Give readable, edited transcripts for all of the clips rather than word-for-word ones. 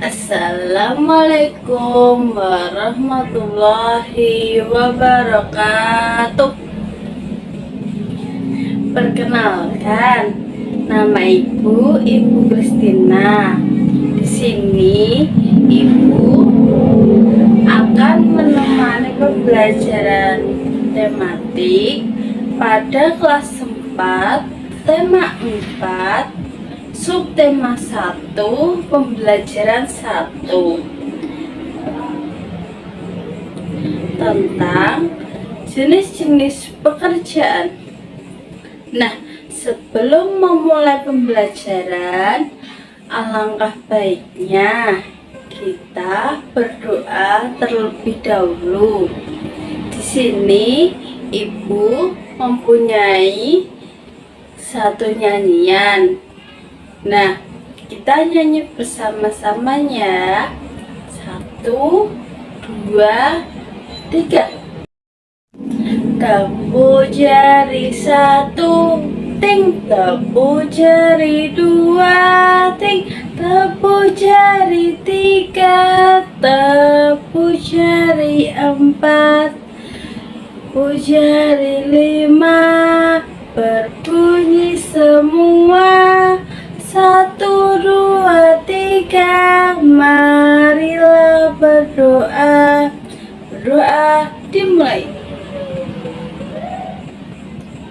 Assalamualaikum warahmatullahi wabarakatuh. Perkenalkan, nama Ibu Kristina. Di sini Ibu akan menemani pembelajaran tematik pada kelas 4, tema 4, subtema 1, pembelajaran 1 tentang jenis-jenis pekerjaan. Nah, sebelum memulai pembelajaran, alangkah baiknya kita berdoa terlebih dahulu. Di sini Ibu mempunyai satu nyanyian. Nah, kita nyanyi bersama-samanya. 1, 2, 3. Tepuk jari 1, ting. Tepuk jari 2, ting. Tepuk jari 3, tepuk jari 4, tepuk jari 5. Berbunyi semua. 1, 2, 3, marilah berdoa. Berdoa dimulai.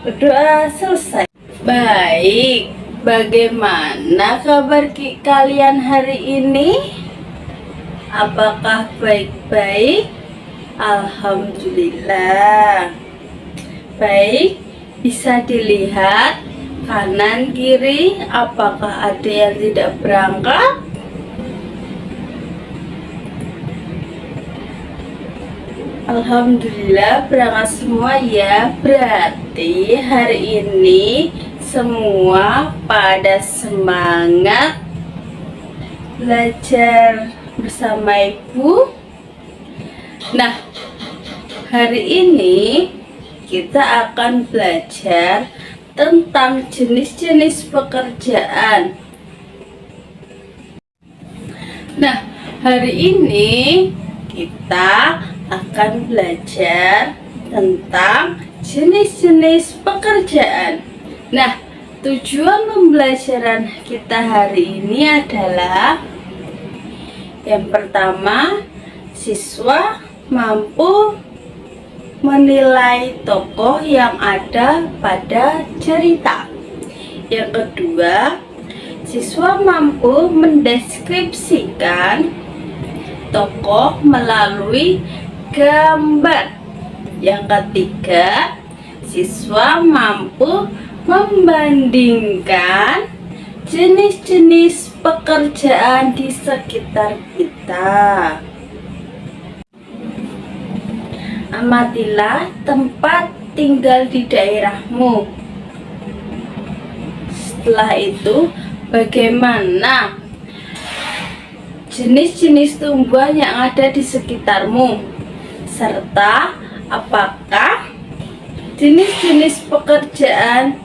Berdoa selesai. Baik, bagaimana kabar kalian hari ini? Apakah baik-baik? Alhamdulillah. Baik, bisa dilihat kanan kiri, apakah ada yang tidak berangkat? Alhamdulillah berangkat semua ya. Berarti hari ini semua pada semangat belajar bersama Ibu. Nah, hari ini kita akan belajar tentang jenis-jenis pekerjaan. Nah, hari ini kita akan belajar tentang jenis-jenis pekerjaan. Nah, tujuan pembelajaran kita hari ini adalah yang pertama, siswa mampu menilai tokoh yang ada pada cerita. Yang kedua, siswa mampu mendeskripsikan tokoh melalui gambar. Yang ketiga, siswa mampu membandingkan jenis-jenis pekerjaan di sekitar kita. Amatilah tempat tinggal di daerahmu. Setelah itu, bagaimana jenis-jenis tumbuhan yang ada di sekitarmu, serta apakah jenis-jenis pekerjaan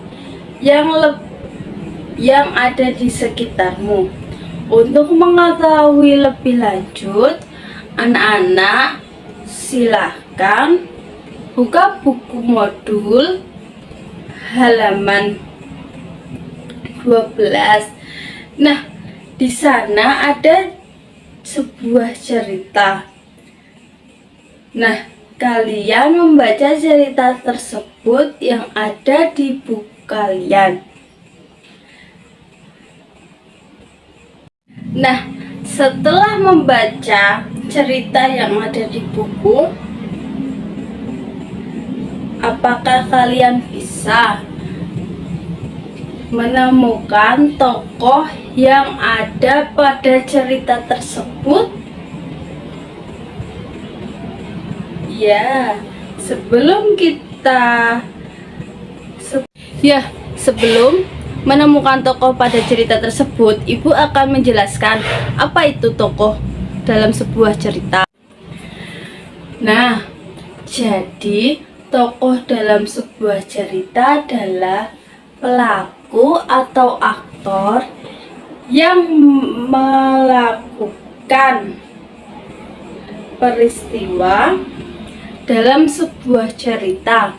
yang ada di sekitarmu. Untuk mengetahui lebih lanjut, anak-anak silahkan buka buku modul halaman 12. Nah, di sana ada sebuah cerita. Nah, kalian membaca cerita tersebut yang ada di buku kalian. Nah, setelah membaca cerita yang ada di buku, apakah kalian bisa menemukan tokoh yang ada pada cerita tersebut? Ya, sebelum menemukan tokoh pada cerita tersebut, Ibu akan menjelaskan apa itu tokoh dalam sebuah cerita. Nah, jadi tokoh dalam sebuah cerita adalah pelaku atau aktor yang menyajikan peristiwa dalam sebuah cerita,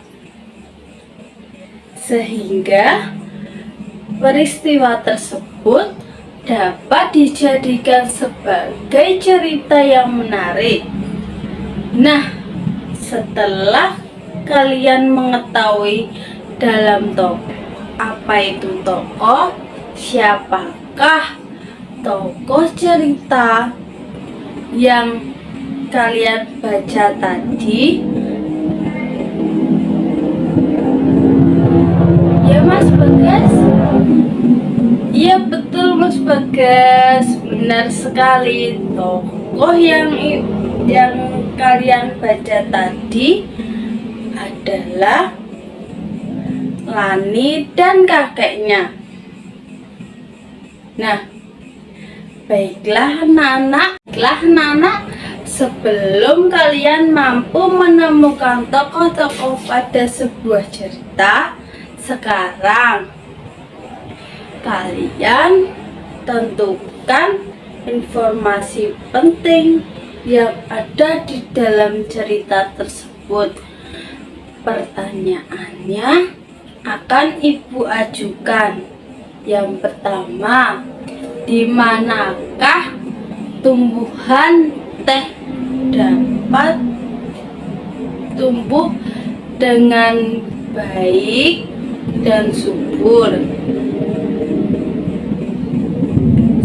sehingga peristiwa tersebut dapat dijadikan sebagai cerita yang menarik. Nah, setelah kalian mengetahui dalam tokoh, apa itu tokoh, siapakah tokoh cerita yang kalian baca tadi, ya Mas Bagas? Iya betul Mas Bagas, benar sekali. Tokoh yang kalian baca tadi adalah Lani dan kakeknya. Nah, baiklah anak-anak, sebelum kalian mampu menemukan tokoh-tokoh pada sebuah cerita, sekarang kalian tentukan informasi penting yang ada di dalam cerita tersebut. Pertanyaannya akan Ibu ajukan. Yang pertama, di manakah tumbuhan teh dapat tumbuh dengan baik dan subur?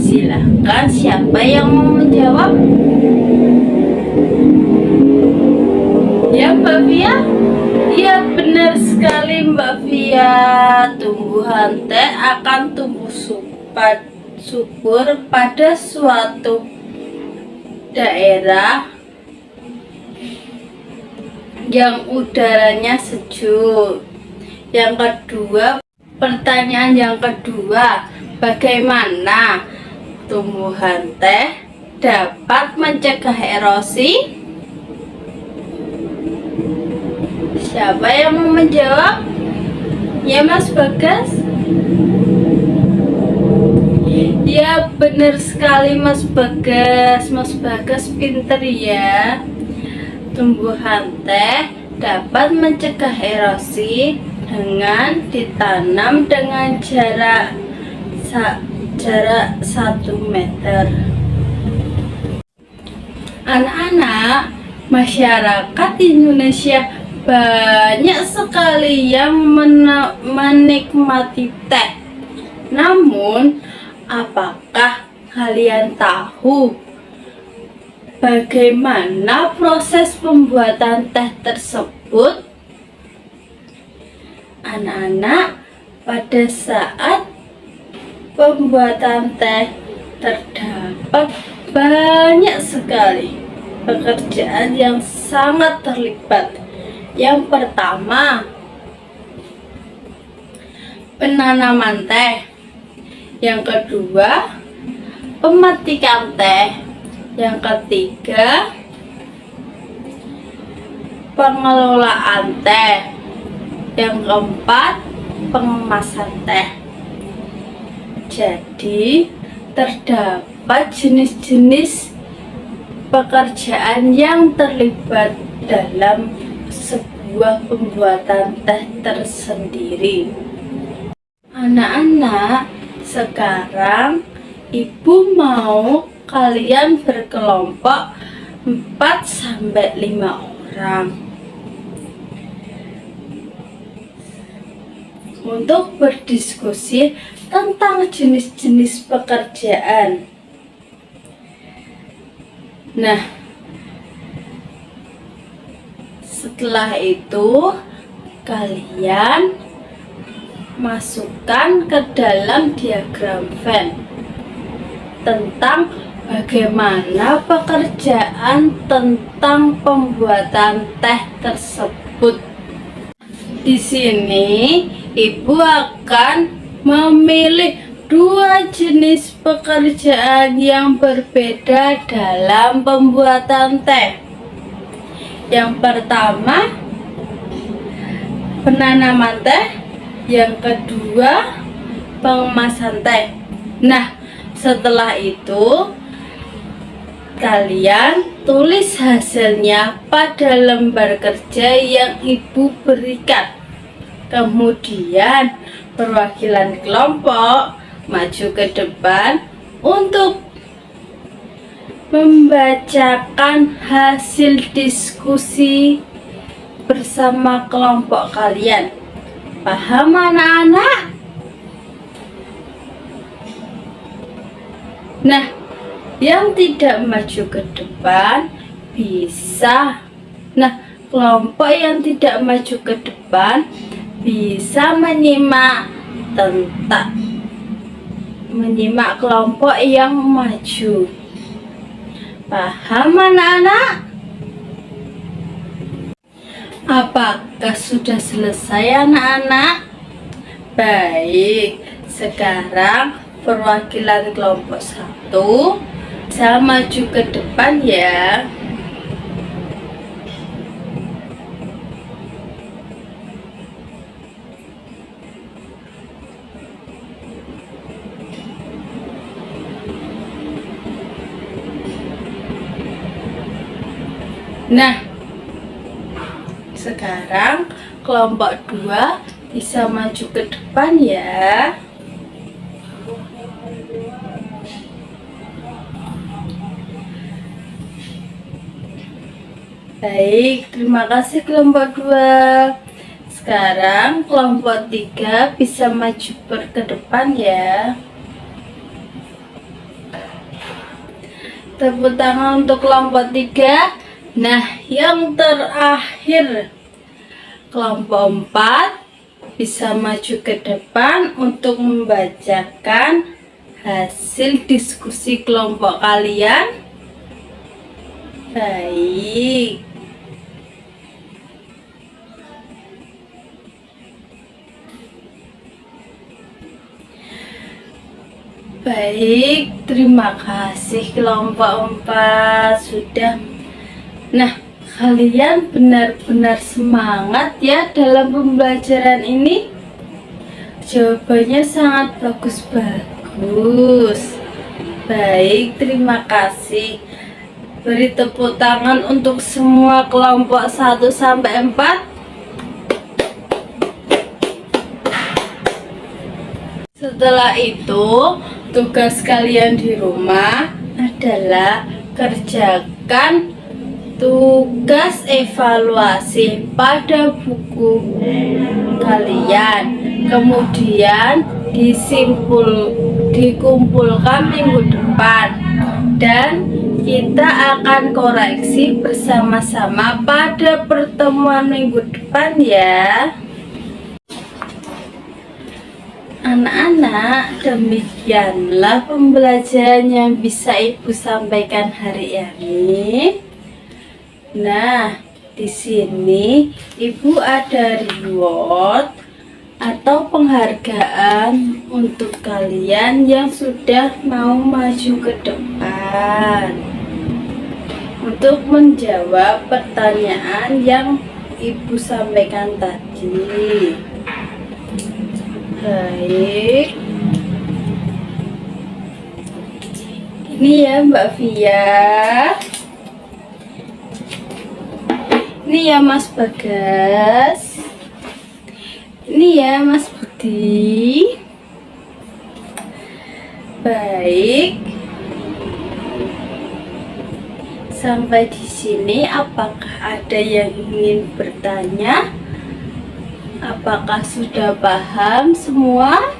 Silahkan, siapa yang mau menjawab? Ya Mbak Via? Ya benar sekali Mbak Via. Tumbuhan teh akan tumbuh subur pada suatu daerah yang udaranya sejuk. Yang kedua, pertanyaan yang kedua, bagaimana tumbuhan teh dapat mencegah erosi? Siapa yang mau menjawab? Ya Mas Bagas? Ya benar sekali Mas Bagas. Mas Bagas pinter ya. Tumbuhan teh dapat mencegah erosi dengan ditanam dengan jarak 1 meter. Anak-anak, masyarakat Indonesia banyak sekali yang menikmati teh. Namun, apakah kalian tahu bagaimana proses pembuatan teh tersebut? Anak-anak, pada saat pembuatan teh terdapat banyak sekali pekerjaan yang sangat terlibat. Yang pertama, penanaman teh. Yang kedua, pemetikan teh. Yang ketiga, pengelolaan teh. Yang keempat, pengemasan teh. Jadi, terdapat jenis-jenis pekerjaan yang terlibat dalam sebuah pembuatan teh tersendiri. Anak-anak, sekarang Ibu mau kalian berkelompok 4-5 orang untuk berdiskusi tentang jenis-jenis pekerjaan. Nah, setelah itu kalian masukkan ke dalam diagram Venn tentang bagaimana pekerjaan tentang pembuatan teh tersebut. Di sini Ibu akan memilih 2 jenis pekerjaan yang berbeda dalam pembuatan teh. Yang pertama, penanaman teh. Yang kedua, pengemasan teh. Nah, setelah itu kalian tulis hasilnya pada lembar kerja yang ibu berikan. Kemudian perwakilan kelompok maju ke depan untuk membacakan hasil diskusi bersama kelompok kalian. Paham anak-anak? Nah, yang tidak maju ke depan bisa. Nah, kelompok yang tidak maju ke depan bisa menyimak kelompok yang maju. Paham anak-anak? Apakah sudah selesai anak-anak? Baik, sekarang perwakilan kelompok 1 bisa maju ke depan ya. Nah, sekarang kelompok 2 bisa maju ke depan ya. Baik, terima kasih kelompok 2. Sekarang kelompok 3 bisa maju ke depan ya. Tepuk tangan untuk kelompok 3. Nah, yang terakhir kelompok 4 bisa maju ke depan untuk membacakan hasil diskusi kelompok kalian. Baik. Baik, terima kasih kelompok 4 sudah. Nah, kalian benar-benar semangat ya dalam pembelajaran ini. Jawabannya sangat bagus. Baik, terima kasih. Beri tepuk tangan untuk semua kelompok 1 sampai 4. Setelah itu, tugas kalian di rumah adalah kerjakan tugas evaluasi pada buku kalian. Kemudian dikumpulkan minggu depan dan kita akan koreksi bersama-sama pada pertemuan minggu depan ya. Anak-anak, demikianlah pembelajaran yang bisa Ibu sampaikan hari ini. Nah, di sini Ibu ada reward atau penghargaan untuk kalian yang sudah mau maju ke depan untuk menjawab pertanyaan yang Ibu sampaikan tadi. Baik, ini ya Mbak Via, ini ya Mas Bagas, ini ya Mas Budi. Baik, sampai di sini apakah ada yang ingin bertanya? Apakah sudah paham semua?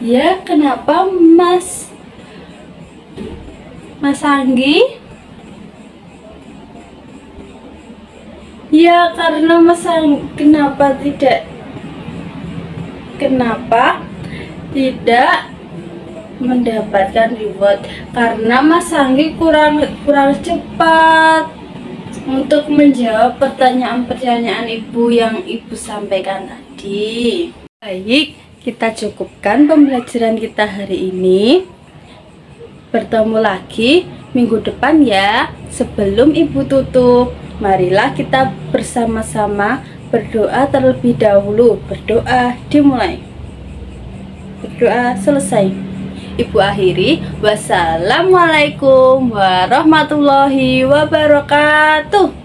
Ya, kenapa Mas Anggi? Ya, karena kenapa tidak mendapatkan reward? Karena Mas Anggi kurang cepat untuk menjawab pertanyaan-pertanyaan Ibu yang Ibu sampaikan tadi. Baik, kita cukupkan pembelajaran kita hari ini. Bertemu lagi minggu depan ya. Sebelum Ibu tutup, marilah kita bersama-sama berdoa terlebih dahulu. Berdoa dimulai. Berdoa selesai. ibu akhiri. Wassalamualaikum warahmatullahi wabarakatuh.